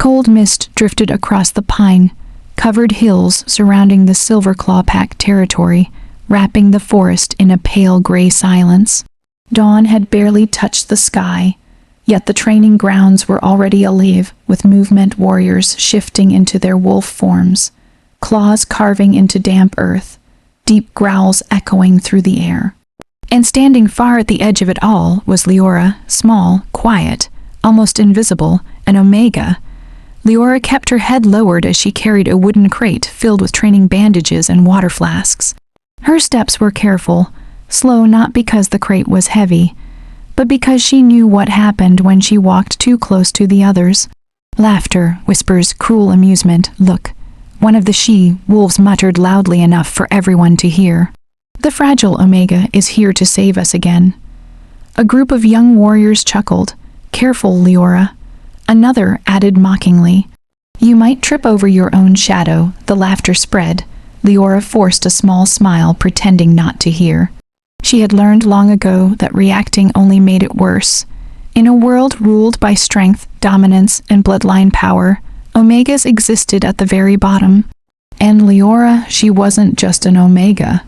Cold mist drifted across the pine-covered hills surrounding the Silver Claw Pack territory, wrapping the forest in a pale gray silence. Dawn had barely touched the sky, yet the training grounds were already alive with movement, warriors shifting into their wolf forms, claws carving into damp earth, deep growls echoing through the air. And standing far at the edge of it all was Leora, small, quiet, almost invisible, an Omega. Leora kept her head lowered as she carried a wooden crate filled with training bandages and water flasks. Her steps were careful, slow not because the crate was heavy, but because she knew what happened when she walked too close to the others. Laughter, whispers, cruel amusement. Look, one of the she-wolves muttered loudly enough for everyone to hear. The fragile Omega is here to save us again. A group of young warriors chuckled. Careful, Leora. Another added mockingly. You might trip over your own shadow. The laughter spread. Leora forced a small smile, pretending not to hear. She had learned long ago that reacting only made it worse. In a world ruled by strength, dominance, and bloodline power, Omegas existed at the very bottom. And Leora, she wasn't just an Omega.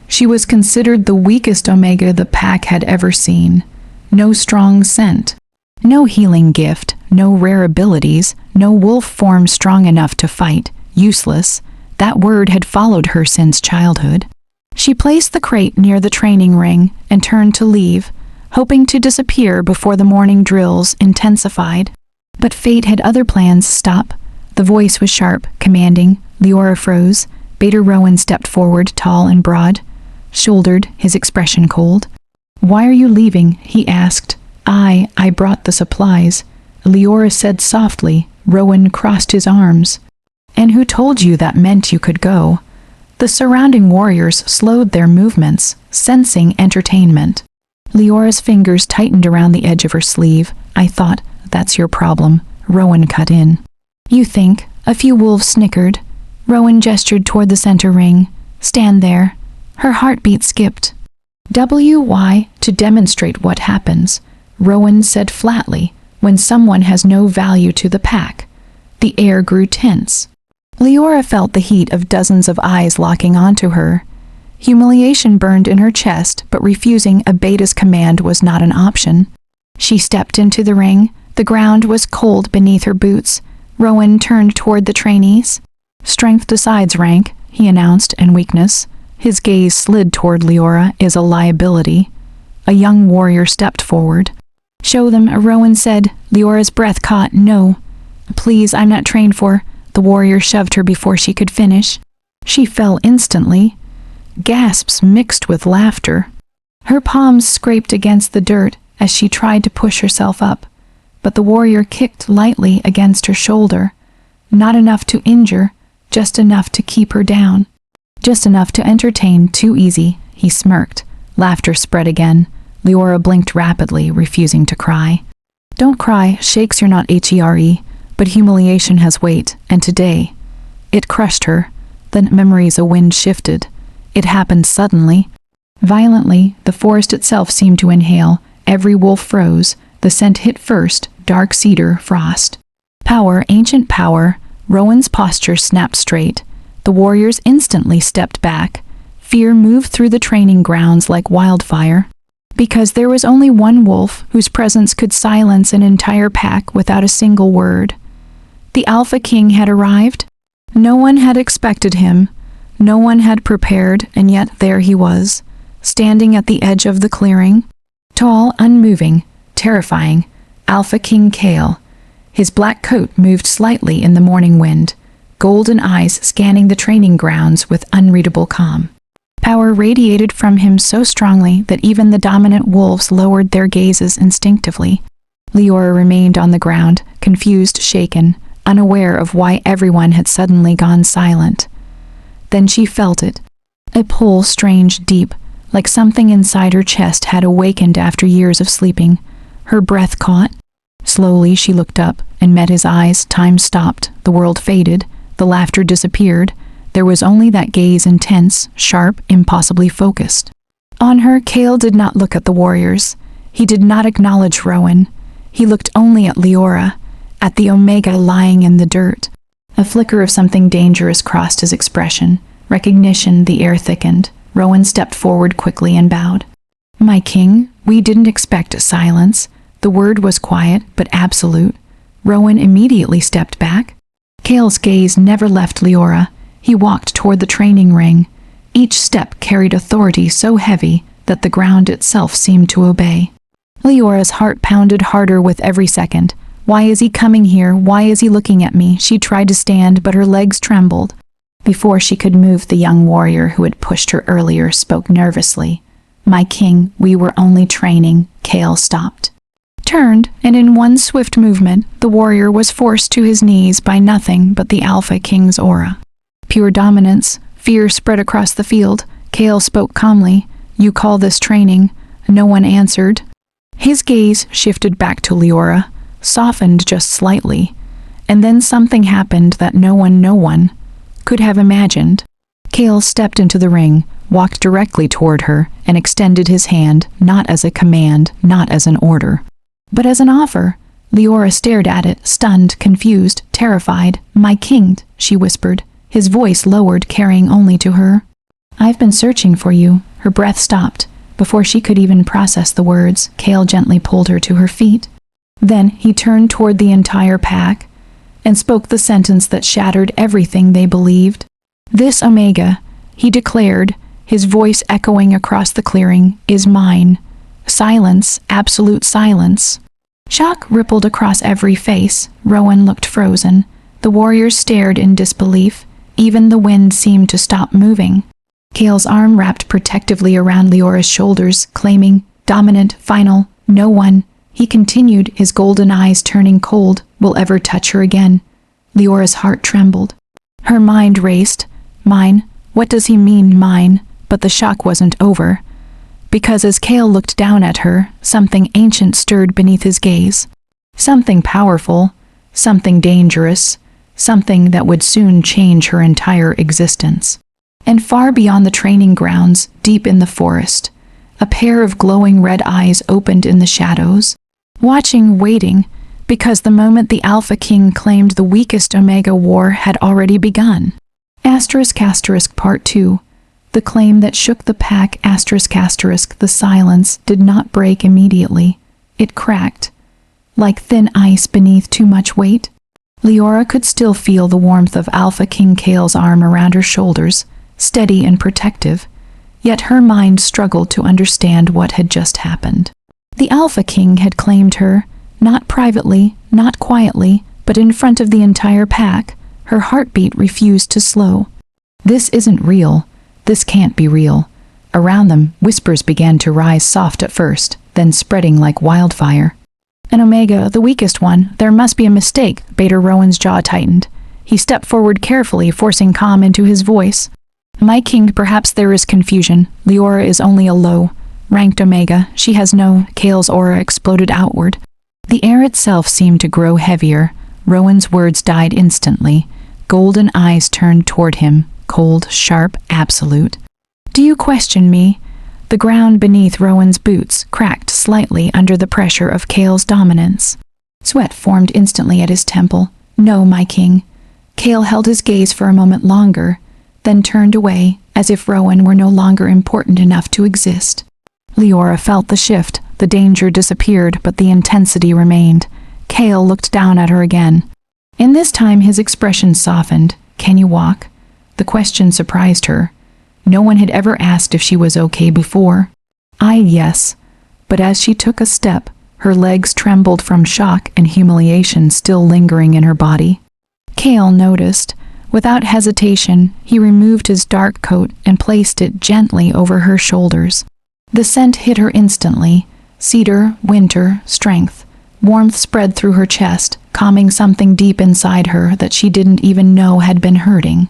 She was considered the weakest Omega the pack had ever seen. No strong scent, no healing gift, no rare abilities, no wolf form strong enough to fight. Useless. That word had followed her since childhood. She placed the crate near the training ring and turned to leave, hoping to disappear before the morning drills intensified. But fate had other plans. Stop. The voice was sharp, commanding. Leora froze. Bader Rowan stepped forward, tall and broad-shouldered, his expression cold. Why are you leaving? He asked. I brought the supplies. Leora said softly. Rowan crossed his arms. And who told you that meant you could go? The surrounding warriors slowed their movements, sensing entertainment. Leora's fingers tightened around the edge of her sleeve. I thought, that's your problem. Rowan cut in. You think? A few wolves snickered. Rowan gestured toward the center ring. Stand there. Her heartbeat skipped. Why? To demonstrate what happens, Rowan said flatly, when someone has no value to the pack. The air grew tense. Leora felt the heat of dozens of eyes locking onto her. Humiliation burned in her chest, but refusing a Beta's command was not an option. She stepped into the ring. The ground was cold beneath her boots. Rowan turned toward the trainees. Strength decides rank, he announced, and weakness. His gaze slid toward Leora. Is a liability. A young warrior stepped forward. Show them, Rowan said. Leora's breath caught. No. Please, I'm not trained for... The warrior shoved her before she could finish. She fell instantly. Gasps mixed with laughter. Her palms scraped against the dirt as she tried to push herself up, but the warrior kicked lightly against her shoulder. Not enough to injure, just enough to keep her down. Just enough to entertain. Too easy, he smirked. Laughter spread again. Leora blinked rapidly, refusing to cry. Don't cry, shakes you're not HERE. But humiliation has weight, and today, it crushed her. Then memories a wind shifted. It happened suddenly. Violently, the forest itself seemed to inhale. Every wolf froze. The scent hit first, dark cedar, frost. Power, ancient power. Rowan's posture snapped straight. The warriors instantly stepped back. Fear moved through the training grounds like wildfire. Because there was only one wolf whose presence could silence an entire pack without a single word. The Alpha King had arrived. No one had expected him. No one had prepared, and yet there he was, standing at the edge of the clearing. Tall, unmoving, terrifying, Alpha King Kale. His black coat moved slightly in the morning wind, golden eyes scanning the training grounds with unreadable calm. Power radiated from him so strongly that even the dominant wolves lowered their gazes instinctively. Leora remained on the ground, confused, shaken, unaware of why everyone had suddenly gone silent. Then she felt it. A pull strange, deep, like something inside her chest had awakened after years of sleeping. Her breath caught. Slowly she looked up and met his eyes. Time stopped. The world faded. The laughter disappeared. There was only that gaze, intense, sharp, impossibly focused. On her, Kale did not look at the warriors. He did not acknowledge Rowan. He looked only at Leora, at the Omega lying in the dirt. A flicker of something dangerous crossed his expression. Recognition, the air thickened. Rowan stepped forward quickly and bowed. "My king, we didn't expect silence." The word was quiet, but absolute. Rowan immediately stepped back. Cale's gaze never left Leora. He walked toward the training ring. Each step carried authority so heavy that the ground itself seemed to obey. Leora's heart pounded harder with every second. Why is he coming here? Why is he looking at me? She tried to stand, but her legs trembled. Before she could move, the young warrior who had pushed her earlier spoke nervously. "My king, we were only training." Cale stopped, turned, and in one swift movement, the warrior was forced to his knees by nothing but the Alpha King's aura. Pure dominance. Fear spread across the field. Cale spoke calmly. "You call this training?" No one answered. His gaze shifted back to Leora, softened just slightly, and then something happened that no one could have imagined. Cale stepped into the ring, walked directly toward her, and extended his hand, not as a command, not as an order, but as an offer. Leora stared at it, stunned, confused, terrified. "My king," she whispered, his voice lowered, carrying only to her. "I've been searching for you." Her breath stopped. Before she could even process the words, Cale gently pulled her to her feet. Then he turned toward the entire pack and spoke the sentence that shattered everything they believed. "This Omega," he declared, his voice echoing across the clearing, "is mine." Silence, absolute silence. Shock rippled across every face. Rowan looked frozen. The warriors stared in disbelief. Even the wind seemed to stop moving. Cale's arm wrapped protectively around Leora's shoulders, claiming, "Dominant, final, no one," he continued, his golden eyes turning cold, "will ever touch her again." Leora's heart trembled. Her mind raced. "Mine? What does he mean, mine?" But the shock wasn't over. Because as Cale looked down at her, something ancient stirred beneath his gaze. Something powerful, something dangerous, something that would soon change her entire existence. And far beyond the training grounds, deep in the forest, a pair of glowing red eyes opened in the shadows, watching, waiting, because the moment the Alpha King claimed the weakest Omega war had already begun. *** Part 2. The claim that shook the pack ***. The silence did not break immediately. It cracked, like thin ice beneath too much weight. Leora could still feel the warmth of Alpha King Cale's arm around her shoulders, steady and protective, yet her mind struggled to understand what had just happened. The Alpha King had claimed her, not privately, not quietly, but in front of the entire pack. Her heartbeat refused to slow. "This isn't real. This can't be real." Around them, whispers began to rise, soft at first, then spreading like wildfire. "An Omega, the weakest one. There must be a mistake." Bader Rowan's jaw tightened. He stepped forward carefully, forcing calm into his voice. "My king, perhaps there is confusion. Leora is only a low-ranked Omega. She has no..." Cale's aura exploded outward. The air itself seemed to grow heavier. Rowan's words died instantly. Golden eyes turned toward him, cold, sharp, absolute. "Do you question me?" The ground beneath Rowan's boots cracked slightly under the pressure of Cale's dominance. Sweat formed instantly at his temple. "No, my king." Cale held his gaze for a moment longer, then turned away, as if Rowan were no longer important enough to exist. Leora felt the shift. The danger disappeared, but the intensity remained. Cale looked down at her again. And this time his expression softened. "Can you walk?" The question surprised her. No one had ever asked if she was okay before. Yes. But as she took a step, her legs trembled from shock and humiliation still lingering in her body. Cale noticed. Without hesitation, he removed his dark coat and placed it gently over her shoulders. The scent hit her instantly. Cedar, winter, strength. Warmth spread through her chest, calming something deep inside her that she didn't even know had been hurting.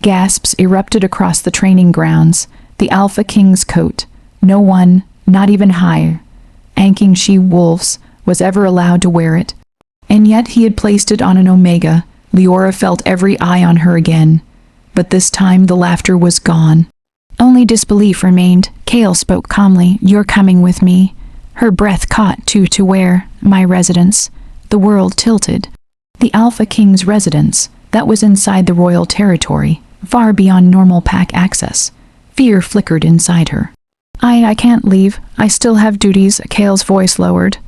Gasps erupted across the training grounds. The Alpha King's coat. No one, not even high-ranking she-wolves, was ever allowed to wear it. And yet he had placed it on an Omega. Leora felt every eye on her again. But this time the laughter was gone. Only disbelief remained. Cale spoke calmly. "You're coming with me." Her breath caught to where? My residence. The world tilted. The Alpha King's residence, that was inside the royal territory, far beyond normal pack access. Fear flickered inside her. I can't leave. I still have duties, Kale's voice lowered.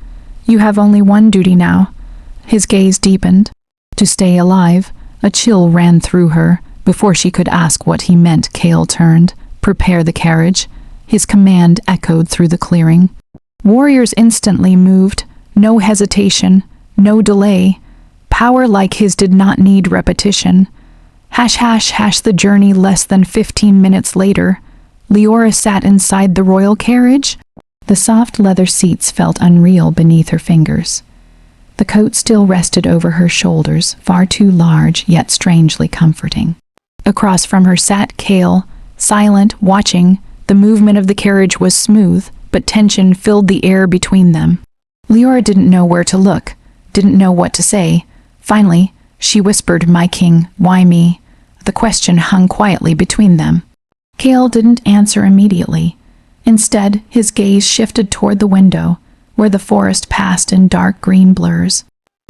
You have only one duty now. His gaze deepened. To stay alive. A chill ran through her. Before she could ask what he meant, Kale turned. Prepare the carriage. His command echoed through the clearing. Warriors instantly moved. No hesitation. No delay. Power like his did not need repetition. The journey less than 15 minutes later. Leora sat inside the royal carriage. The soft leather seats felt unreal beneath her fingers. The coat still rested over her shoulders, far too large yet strangely comforting. Across from her sat Kale, silent, watching. The movement of the carriage was smooth, but tension filled the air between them. Leora didn't know where to look, didn't know what to say. Finally, she whispered, "My king, why me?" The question hung quietly between them. Kale didn't answer immediately. Instead, his gaze shifted toward the window, where the forest passed in dark green blurs.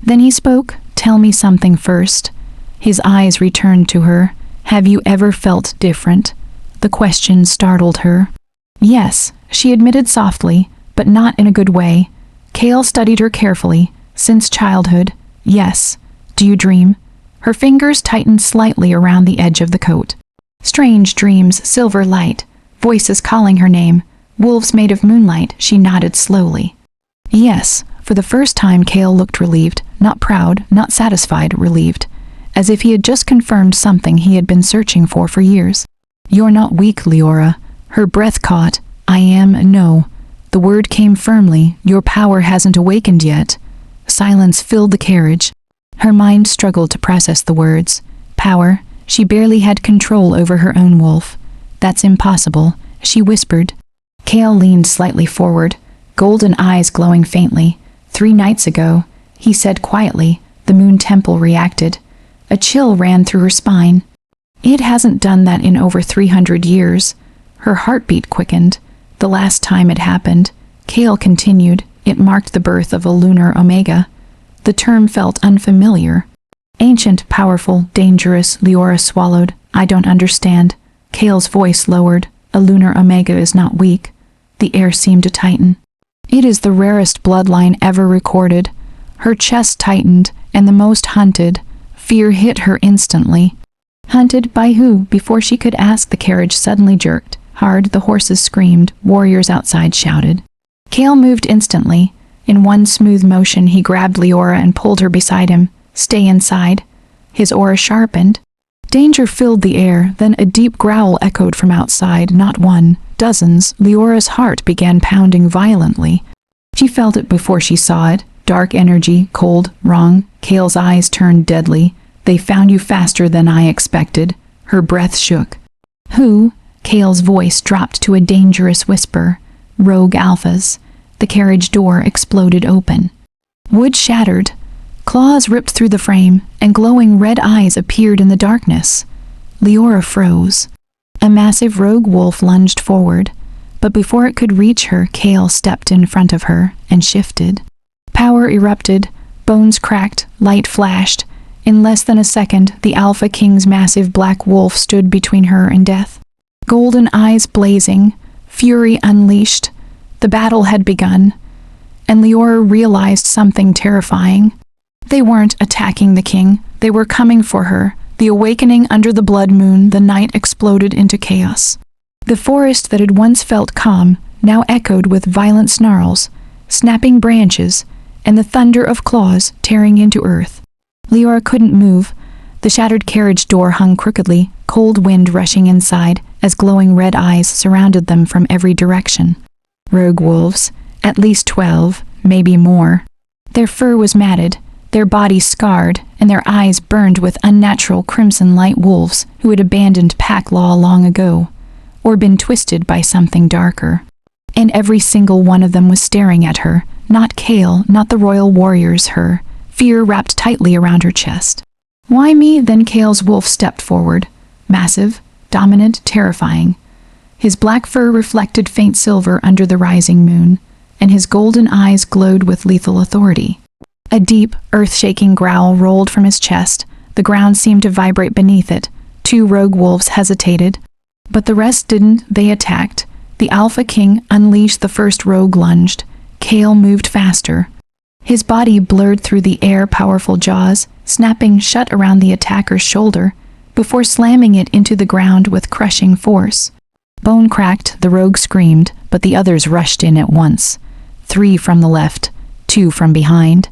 Then he spoke, "Tell me something first." His eyes returned to her. "Have you ever felt different?" The question startled her. "Yes," she admitted softly, but not in a good way. Kale studied her carefully. "Since childhood, yes. Do you dream?" Her fingers tightened slightly around the edge of the coat. Strange dreams, silver light, voices calling her name, wolves made of moonlight. She nodded slowly. Yes, for the first time Kale looked relieved, not proud, not satisfied, relieved, as if he had just confirmed something he had been searching for years. "You're not weak, Leora." Her breath caught. "I am, no." The word came firmly. "Your power hasn't awakened yet." Silence filled the carriage. Her mind struggled to process the words. Power. She barely had control over her own wolf. "That's impossible," she whispered. Kale leaned slightly forward, golden eyes glowing faintly. "3 nights ago," he said quietly. The moon temple reacted. A chill ran through her spine. It hasn't done that in over 300 years. Her heartbeat quickened. The last time it happened, Kale continued, it marked the birth of a lunar omega. The term felt unfamiliar. Ancient, powerful, dangerous, Leora swallowed. "I don't understand." Kale's voice lowered. "A lunar omega is not weak." The air seemed to tighten. "It is the rarest bloodline ever recorded." Her chest tightened, and the most hunted. Fear hit her instantly. Hunted by who? Before she could ask, the carriage suddenly jerked. Hard, the horses screamed. Warriors outside shouted. Kale moved instantly. In one smooth motion, he grabbed Leora and pulled her beside him. "Stay inside." His aura sharpened. Danger filled the air, then a deep growl echoed from outside. Not one, dozens. Leora's heart began pounding violently. She felt it before she saw it. Dark energy, cold, wrong. Kale's eyes turned deadly. "They found you faster than I expected." Her breath shook. "Who?" Kale's voice dropped to a dangerous whisper. "Rogue alphas." The carriage door exploded open. Wood shattered. Claws ripped through the frame, and glowing red eyes appeared in the darkness. Leora froze. A massive rogue wolf lunged forward, but before it could reach her, Kale stepped in front of her and shifted. Power erupted, bones cracked, light flashed. In less than a second, the Alpha King's massive black wolf stood between her and death. Golden eyes blazing, fury unleashed. The battle had begun, and Leora realized something terrifying. They weren't attacking the king, they were coming for her. The awakening under the blood moon, the night exploded into chaos. The forest that had once felt calm now echoed with violent snarls, snapping branches, and the thunder of claws tearing into earth. Leora couldn't move. The shattered carriage door hung crookedly, cold wind rushing inside as glowing red eyes surrounded them from every direction. Rogue wolves, at least 12, maybe more. Their fur was matted, their bodies scarred, and their eyes burned with unnatural crimson light. Wolves who had abandoned pack law long ago, or been twisted by something darker. And every single one of them was staring at her, not Kale, not the royal warriors, her. Fear wrapped tightly around her chest. "Why me?" Then Kale's wolf stepped forward, massive, dominant, terrifying. His black fur reflected faint silver under the rising moon, and his golden eyes glowed with lethal authority. A deep, earth-shaking growl rolled from his chest. The ground seemed to vibrate beneath it. 2 rogue wolves hesitated, but the rest didn't. They attacked. The Alpha King unleashed. The first rogue lunged. Kale moved faster. His body blurred through the air, powerful jaws snapping shut around the attacker's shoulder before slamming it into the ground with crushing force. Bone cracked, the rogue screamed, but the others rushed in at once. 3 from the left, 2 from behind.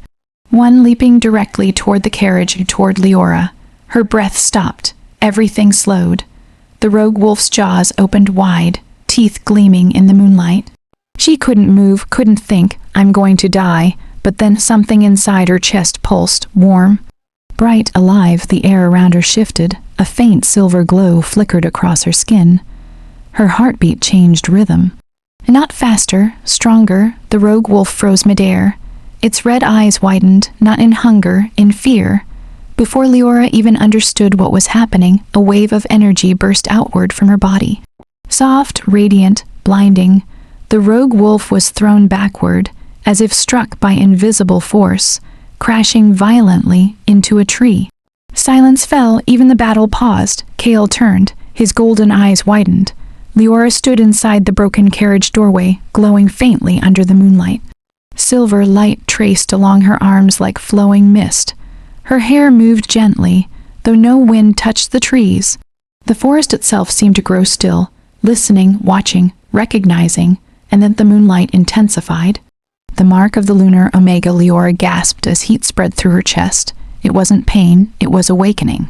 One leaping directly toward the carriage, toward Leora. Her breath stopped. Everything slowed. The rogue wolf's jaws opened wide, teeth gleaming in the moonlight. She couldn't move, couldn't think, "I'm going to die," but then something inside her chest pulsed, warm, bright, alive. The air around her shifted. A faint silver glow flickered across her skin. Her heartbeat changed rhythm. Not faster, stronger. The rogue wolf froze midair. Its red eyes widened, not in hunger, in fear. Before Leora even understood what was happening, a wave of energy burst outward from her body. Soft, radiant, blinding. The rogue wolf was thrown backward, as if struck by invisible force, crashing violently into a tree. Silence fell, even the battle paused. Kale turned, his golden eyes widened. Leora stood inside the broken carriage doorway, glowing faintly under the moonlight. Silver light traced along her arms like flowing mist. Her hair moved gently, though no wind touched the trees. The forest itself seemed to grow still, listening, watching, recognizing, and then the moonlight intensified. The mark of the lunar omega. Leora gasped as heat spread through her chest. It wasn't pain, it was awakening.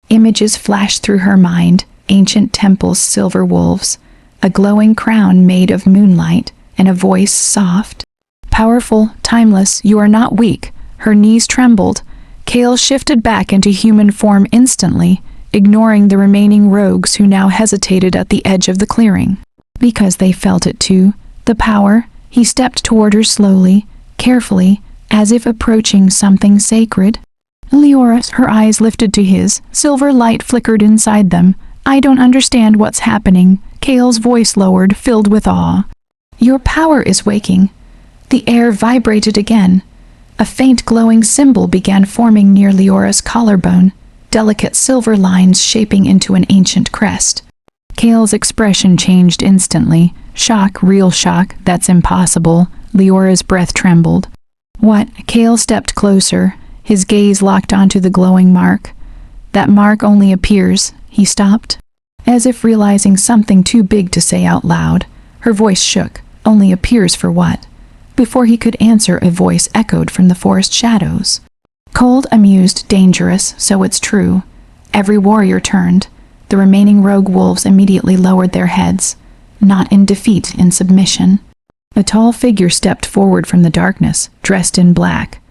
Images flashed through her mind, ancient temples, silver wolves, a glowing crown made of moonlight, and a voice soft, powerful, timeless. "You are not weak." Her knees trembled. Kale shifted back into human form instantly, ignoring the remaining rogues who now hesitated at the edge of the clearing. Because they felt it too, the power. He stepped toward her slowly, carefully, as if approaching something sacred. Leora, her eyes lifted to his. Silver light flickered inside them. "I don't understand what's happening." Kale's voice lowered, filled with awe. "Your power is waking." The air vibrated again. A faint glowing symbol began forming near Leora's collarbone, delicate silver lines shaping into an ancient crest. Kale's expression changed instantly. Shock, real shock. "That's impossible." Leora's breath trembled. "What?" Kale stepped closer, his gaze locked onto the glowing mark. "That mark only appears." He stopped, as if realizing something too big to say out loud. Her voice shook. "Only appears for what?" Before he could answer, a voice echoed from the forest shadows. Cold, amused, dangerous, so it's true. Every warrior turned. The remaining rogue wolves immediately lowered their heads, not in defeat, in submission. A tall figure stepped forward from the darkness, dressed in black,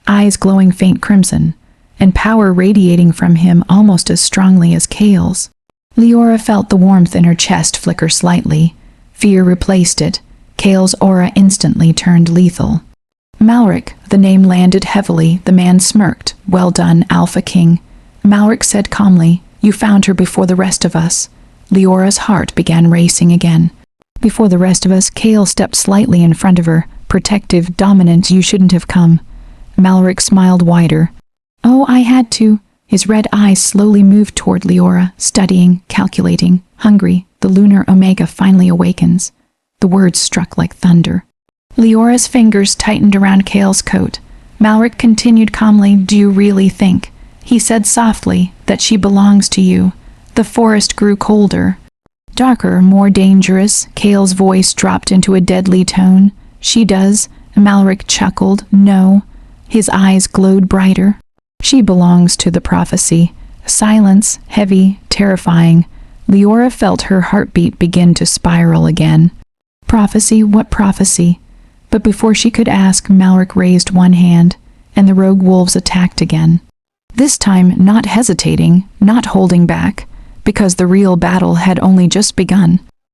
eyes glowing faint crimson, and power radiating from him almost as strongly as Kale's. Leora felt the warmth in her chest flicker slightly. Fear replaced it. Kale's aura instantly turned lethal. "Malric," the name landed heavily. The man smirked. "Well done, Alpha King." Malric said calmly, "You found her before the rest of us." Leora's heart began racing again. "Before the rest of us?" Kale stepped slightly in front of her, protective, dominant. "You shouldn't have come." Malric smiled wider. "Oh, I had to." His red eyes slowly moved toward Leora, studying, calculating, hungry. "The lunar omega finally awakens." The words struck like thunder. Leora's fingers tightened around Kale's coat. Malric continued calmly, "Do you really think," he said softly, "that she belongs to you?" The forest grew colder, darker, more dangerous. Kale's voice dropped into a deadly tone. "She does." Malric chuckled. "No." His eyes glowed brighter. "She belongs to the prophecy." Silence, heavy, terrifying. Leora felt her heartbeat begin to spiral again. Prophecy? What prophecy? But before she could ask, Malric raised one hand, and the rogue wolves attacked again. This time, not hesitating, not holding back, because the real battle had only just begun.